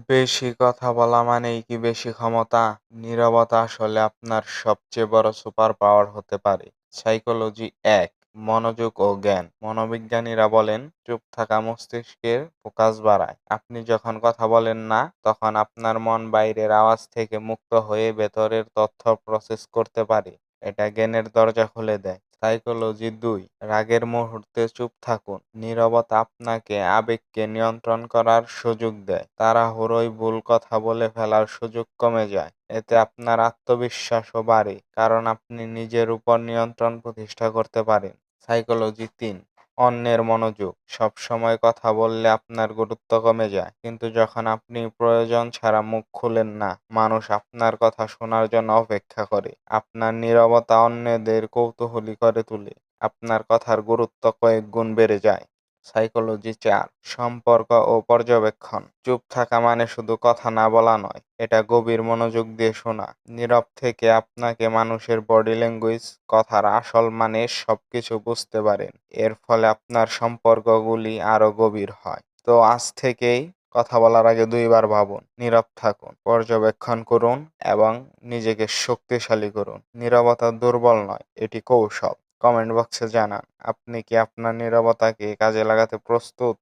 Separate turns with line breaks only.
বেশি কথা বলা মানেই কি বেশি ক্ষমতা? নীরবতা আসলে আপনার সবচেয়ে বড় সুপার পাওয়ার হতে পারে। সাইকোলজি ১. মনোযোগ ও জ্ঞান। মনোবিজ্ঞানীরা বলেন, চুপ থাকা মস্তিষ্কের ফোকাস বাড়ায়। আপনি যখন কথা বলেন না, তখন আপনার মন বাইরের আওয়াজ থেকে মুক্ত হয়ে ভেতরের তথ্য প্রসেস করতে পারে। এটা জ্ঞানের দরজা খুলে দেয়। সাইকোলজি ২. রাগের মুহূর্তে চুপ থাকুন। নীরবতা আপনাকে আবেগকে নিয়ন্ত্রণ করার সুযোগ দেয়। তাড়াহুড়োয় ভুল কথা বলে ফেলার সুযোগ কমে যায়। এতে আপনার আত্মবিশ্বাসও বাড়ে, কারণ আপনি নিজের উপর নিয়ন্ত্রণ প্রতিষ্ঠা করতে পারেন। সাইকোলজি ৩. অন্যের মনোযোগ। সবসময় কথা বললে আপনার গুরুত্ব কমে যায়, কিন্তু যখন আপনি প্রয়োজন ছাড়া মুখ খুলেন না, মানুষ আপনার কথা শোনার জন্য অপেক্ষা করে। আপনার নীরবতা অন্যদের কৌতূহলী করে তোলে। আপনার কথার গুরুত্ব কয়েক গুণ বেড়ে যায়। সাইকোলজি ৪. সম্পর্ক ও পর্যবেক্ষণ। চুপ থাকা মানে শুধু কথা না বলা নয়, এটা গভীর মনোযোগ দিয়ে শোনা। নীরব থেকে আপনাকে মানুষের বডি ল্যাঙ্গুয়েজ, কথার আসল মানে সবকিছু বুঝতে পারেন। এর ফলে আপনার সম্পর্কগুলি আরো গভীর হয়। তো আজ থেকেই কথা বলার আগে ২ বার ভাবুন, নীরব থাকুন, পর্যবেক্ষণ করুন এবং নিজেকে শক্তিশালী করুন। নীরবতা দুর্বল নয়, এটি কৌশল। কমেন্ট বক্সে জানান, আপনি কি আপনার নীরবতাকে কাজে লাগাতে প্রস্তুত?